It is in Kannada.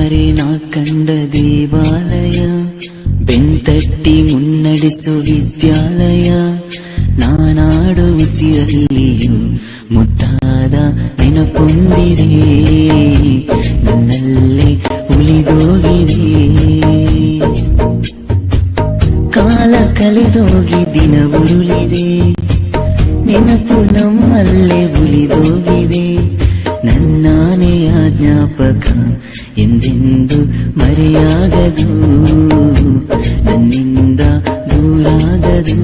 ಕಣ್ಣಾರೆ ನಾ ಕಂಡ ದೇವಾಲಯ, ಬೆಂತಟ್ಟಿ ಮುನ್ನಡೆಸು ವಿದ್ಯಾಲಯ. ನಾನಾಡು ಉಸಿರಲ್ಲಿಯೂ ಮುದ್ದಾದ ನೆನಪೊಂದಿದೆ, ನನ್ನಲ್ಲೇ ಉಳಿದೋಗಿದೆ. ಕಾಲ ಕಳೆದೋಗಿ ದಿನ ಉರುಳಿದೆ, ನೆನಪು ನಮ್ಮಲ್ಲೇ ಉಳಿದೋಗಿದೆ. ನನ್ನಾನೆಯ ಜ್ಞಾಪಕ ಎಂದೆಂದು ಮರೆಯಾಗದು, ನನ್ನಿಂದ ದೂರಾಗದು.